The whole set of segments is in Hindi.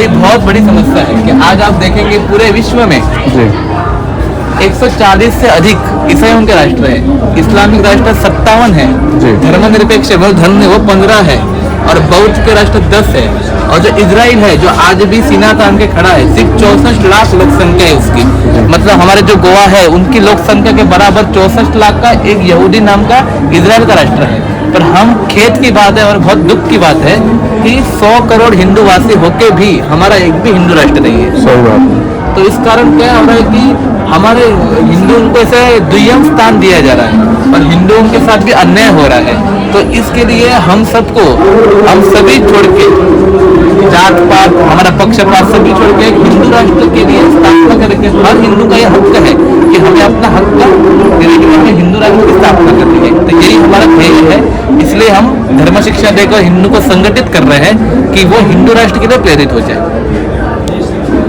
हमारी बहुत बड़ी समस्या है कि आज आप देखेंगे पूरे विश्व में 140 से अधिक ईसाइयों के राष्ट्र है, इस्लामिक राष्ट्र 57 है, धर्मनिरपेक्ष धर्म वो 15 है और बौद्ध के राष्ट्र 10 है। और जो इजराइल है जो आज भी सीना तान के खड़ा है, सिर्फ 64 लाख लोक संख्या है उसकी। मतलब हमारे जो गोवा है उनकी लोक संख्या के बराबर 64 लाख का एक यहूदी नाम का इजराइल का राष्ट्र है। पर हम खेत की बात है और बहुत दुख की बात है कि 100 करोड़ हिंदूवासी होके भी हमारा एक भी हिंदू राष्ट्र नहीं है। सही बात। तो इस कारण क्या हो रहा है कि हमारे हिंदुओं को ऐसे द्वितीय स्थान दिया जा रहा है और हिंदुओं के साथ भी अन्याय हो रहा है। तो इसके लिए हम सभी छोड़ के जात पात हमारा पक्षपात सभी छोड़ के एक हिंदू राष्ट्र के लिए स्थापना करके हर हिंदू का यह हक है कि हमें अपना हक का हिंदू राष्ट्र की स्थापना करनी है। तो यही हमारा ध्येय है, इसलिए हम धर्म शिक्षा देकर हिंदू को संगठित कर रहे हैं कि वो हिंदू राष्ट्र के लिए प्रेरित हो जाए।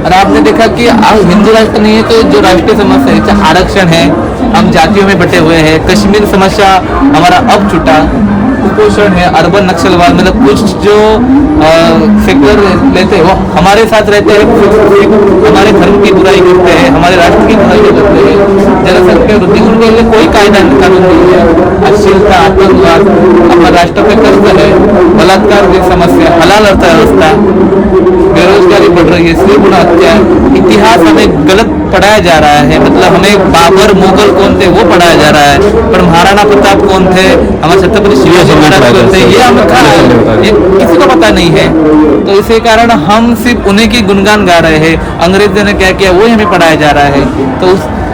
और आपने देखा कि हिंदू राष्ट्र नहीं है तो जो राष्ट्रीय समस्या है, आरक्षण है, हम जातियों में बटे हुए हैं, कश्मीर समस्या हमारा अब छूटा, कुपोषण है, अर्बन नक्सलवाद, मतलब कुछ जो सेक्युलर लेते हैं वो हमारे साथ रहते हैं, हमारे धर्म की बुराई करते हैं, हमारे राष्ट्र की बुराई करते हैं, जनसंख्या वृद्धि, उनके लिए कोई कानून नहीं है। अश्लीलता, आतंकवाद, हमारे राष्ट्र पे कष्ट है, बलात्कार की समस्या, हलाल अर्थव्यवस्था, बेरोजगारी बढ़ रही है, स्त्री भ्रूण हत्या, इतिहास हमें गलत पढ़ाया जा रहा है। मतलब हमें बाबर मुगल कौन थे वो पढ़ाया जा रहा है, पर महाराणा प्रताप कौन थे, हमारे छत्रपति शिवाजी महाराज कौन थे ये हमें किसी को पता नहीं है। तो इसी कारण हम सिर्फ उन्हीं की गुणगान गा रहे हैं, अंग्रेजों ने क्या किया वो हमें पढ़ाया जा रहा है। तो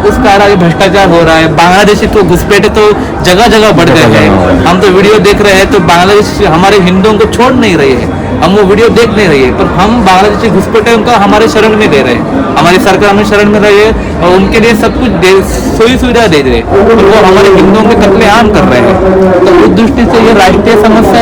उस कारण ये भ्रष्टाचार हो रहा है। बांग्लादेशी तो घुसपैठे तो जगह जगह बढ़ गए हैं। हम तो वीडियो देख रहे हैं तो बांग्लादेश हमारे हिंदुओं को छोड़ नहीं रही है, हम वो वीडियो देख नहीं रही है, पर हम बांग्लादेशी घुसपैठे उनका हमारे शरण में दे रहे हैं, हमारी सरकार हमें शरण में रही है और उनके लिए सब कुछ सुविधा दे रहे हैं, तो वो हमारे हिंदुओं के कत्लेआम कर रहे हैं। तो उस दृष्टि से ये राष्ट्रीय समस्या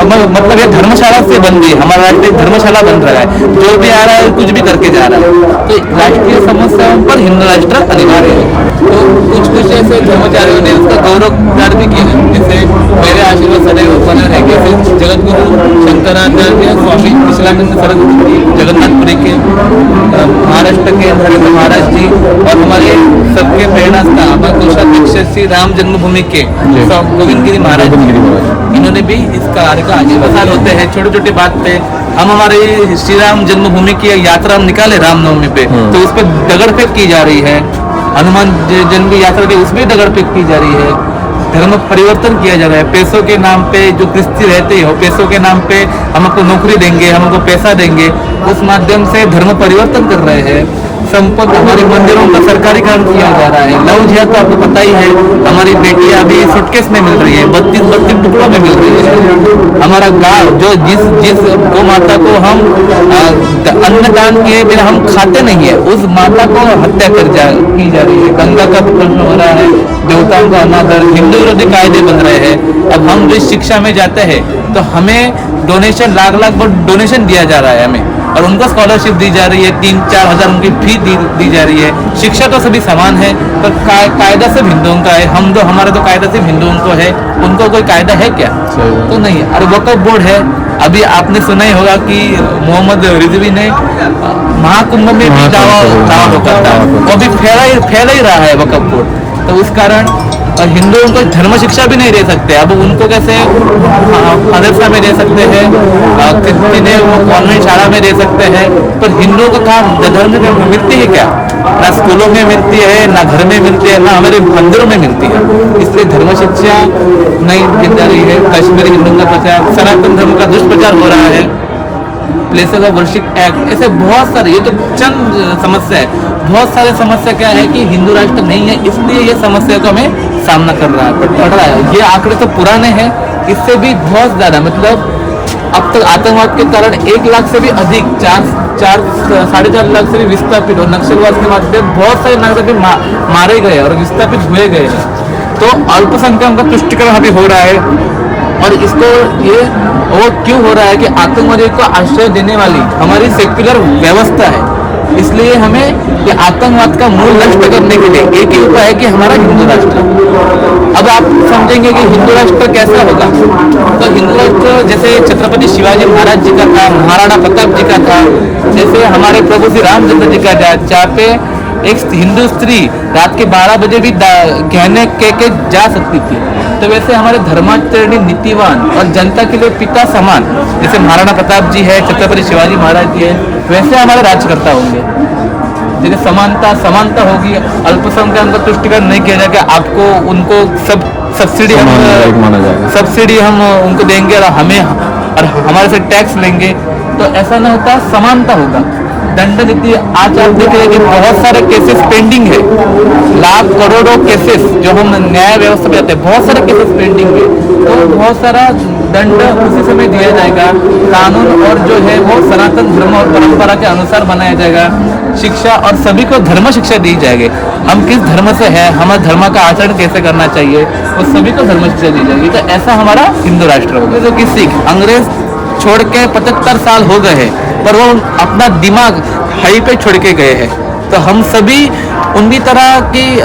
मतलब ये धर्मशाला से बन गई, हमारा राष्ट्रीय धर्मशाला बन रहा है, जो भी आ रहा है कुछ भी करके जा रहा है। तो राष्ट्रीय समस्याओं पर हिंदू राष्ट्र अनिवार्य है। तो कुछ ऐसे धर्मचारियों ने उसका गौरव भी किया, जैसे मेरे आशीर्वाद सदैव बना रहेंगे, जगत गुरु शंकराचार्य स्वामी विश्रानंद सरस्वती जगन्नाथपुरी के, महाराष्ट्र के महाराज जी और हमारे सबके प्रेरणा कोषाध्यक्ष श्री राम जन्मभूमि के गोविंद गिरी महाराज जी, इन्होंने भी इस कार्य का आशीर्वाद होते हैं। छोटे छोटे बात पे हम हमारे श्री राम जन्मभूमि की यात्रा हम निकाले रामनवमी पे, तो उस पर दगड़ फेंक की जा रही है, हनुमान जन्म की यात्रा के उसमें दगड़ फेंक की जा रही है, धर्म परिवर्तन किया जा रहा है। पैसों के नाम पे जो क्रिस्ती रहते हैं, पैसों के नाम पे हमको नौकरी देंगे, हमको पैसा देंगे, उस माध्यम से धर्म परिवर्तन कर रहे हैं। संपत्ति हमारे मंदिरों का सरकारीकरण किया जा रहा है। लव जिहाद तो आपको पता ही है, हमारी बेटियां अभी सूटकेस में मिल रही है, 32 टुकड़ों में मिल रही है। हमारा गाँव जो जिस गौ माता को हम अन्नदान के बिना हम खाते नहीं है, उस माता को हत्या की जा रही है। गंगा का प्रश्न हो रहा है, देवताओं का अनादर, हिंदू विरोधी कायदे बन रहे हैं। अब हम जो शिक्षा में जाते हैं तो हमें डोनेशन लाख डोनेशन दिया जा रहा है हमें, और उनको स्कॉलरशिप दी जा रही है, 3-4 हज़ार उनकी फी दी जा रही है। शिक्षा तो सभी समान है, पर कायदा सिर्फ हिंदुओं का है। हमारा तो कायदा सिर्फ हिंदुओं को है, उनको कोई कायदा है क्या? तो नहीं। और वक्फ बोर्ड है, अभी आपने सुना ही होगा कि मोहम्मद रिजवी ने महाकुंभ में भी दावा होकर था, वो भी फैला ही रहा है वक्फ बोर्ड। तो उस कारण और हिंदुओं को धर्म शिक्षा भी नहीं दे सकते। अब उनको कैसे मदरसा में दे सकते हैं, कितने वो कॉन्वेंट शाला में दे सकते हैं, पर हिंदुओं को कहाँ धर्म मिलती है क्या? ना स्कूलों में मिलती है, ना घर में मिलती है, ना हमारे मंदिरों में मिलती है। इसलिए धर्म शिक्षा नहीं दी जा रही है। कश्मीरी हिंदुओं का प्रचार, सनातन धर्म का दुष्प्रचार हो रहा है, प्लेसेस ऑफ वर्शिप एक्ट, ऐसे बहुत सारे, ये तो चंद समस्या है। बहुत सारे समस्या क्या है कि हिंदू राष्ट्र नहीं है, इसलिए ये समस्या को हमें सामना कर रहा है, पड़ रहा है। ये आंकड़े तो पुराने हैं, इससे भी बहुत ज्यादा, मतलब अब तक आतंकवाद के कारण 1 लाख से भी अधिक, 4-4.5 लाख से भी विस्थापित और नक्सलवाद के माध्यम बहुत सारे नागरिक मारे गए और विस्थापित हुए गए हैं। तो अल्पसंख्यकों का तुष्टिकरण अभी हो रहा है। और इसको ये वो क्यों हो रहा है कि आतंकवादियों को आश्रय देने वाली हमारी सेक्युलर व्यवस्था है, इसलिए हमें ये आतंकवाद का मूल नष्ट करने के लिए एक ही उपाय है कि हमारा हिंदू राष्ट्र। अब आप समझेंगे कि हिंदू राष्ट्र कैसा होगा, तो हिंदू राष्ट्र जैसे छत्रपति शिवाजी महाराज जी का था, महाराणा प्रताप जी का था, जैसे हमारे प्रभु श्री रामचंद्र जी का था, जहाँ पे एक हिंदू स्त्री रात के 12 बजे भी गहने के जा सकती थी। तो वैसे हमारे धर्माचरणी, नीतिवान और जनता के लिए पिता समान जैसे महाराणा प्रताप जी है, छत्रपति शिवाजी महाराज जी है, वैसे हमारे राज्यकर्ता होंगे। जैसे समानता होगी, अल्पसंख्यक का तुष्टिकरण नहीं किया जाएगा, आपको उनको सब सब्सिडी हम उनको देंगे और हमारे से टैक्स लेंगे, तो ऐसा ना होता, समानता होगा। दंड नीति, आज आप देख रहे हैं कि बहुत सारे केसेस पेंडिंग है, लाख करोड़ों केसेस जो हम न्याय व्यवस्था में जाते हैं, बहुत सारे केसेस पेंडिंग है, तो बहुत सारा दंड उसी समय दिया जाएगा। कानून और जो है वो सनातन धर्म और परंपरा के अनुसार बनाया जाएगा। शिक्षा और सभी को धर्म शिक्षा दी जाएगी, हम किस धर्म से है, हमारे धर्म का आचरण कैसे करना चाहिए, वो सभी को धर्म शिक्षा दी जाएगी। तो ऐसा हमारा हिंदू राष्ट्र होगा। जो कि सिख अंग्रेज छोड़ के 75 साल हो गए हैं, पर वो अपना दिमाग हाई पे छोड़ के गए हैं। तो हम सभी उनकी तरह की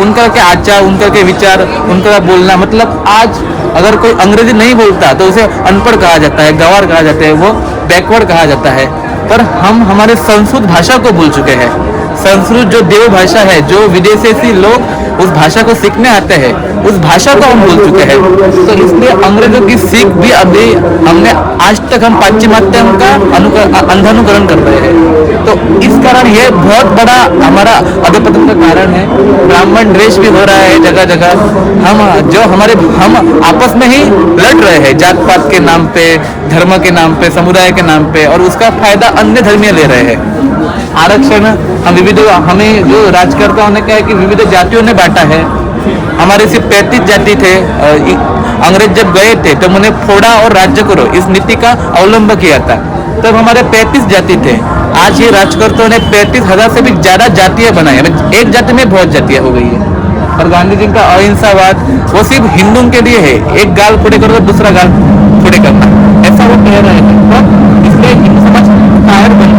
उनका के आचार, उनका के विचार, उनका बोलना, मतलब आज अगर कोई अंग्रेजी नहीं बोलता तो उसे अनपढ़ कहा जाता है, गंवार कहा जाता है, वो बैकवर्ड कहा जाता है। पर हम हमारे संस्कृत भाषा को भूल चुके हैं। संस्कृत जो देव भाषा है, जो विदेशी लोग उस भाषा को सीखने आते हैं, उस भाषा को हम भूल चुके हैं। तो इसलिए अंग्रेजों की सीख भी अभी हमने आज तक हम पाश्चिमात्य का अंधानुकरण कर रहे हैं। तो इस कारण ये बहुत बड़ा हमारा अधपतन का कारण है। ब्राह्मण द्वेष भी हो रहा है जगह जगह। हम आपस में ही लड़ रहे हैं जात पात के नाम पे, धर्म के नाम पे, समुदाय के नाम पे, और उसका फायदा अन्य धर्मीय ले रहे हैं। आरक्षण हमें जो राजकर्ताओं ने कहा है कि विविध जातियों ने बांटा है। हमारे सिर्फ 35 जाति थे। अंग्रेज जब गए थे तो उन्होंने फोड़ा और राज्य करो इस नीति का अवलंब किया था। तब हमारे 35 जाति थे। आज ये राजकर्ताओं ने 35,000 से भी ज्यादा जातियां बनाई है। एक जाति में बहुत जातियां हो गई है। और गांधी जी का अहिंसावाद वो सिर्फ हिंदुओं के लिए है। एक गाल फोड़े करो तो दूसरा गाल फोड़े करना, ऐसा वो कह रहे हैं। तो इसलिए हिंदू समाज कायर बन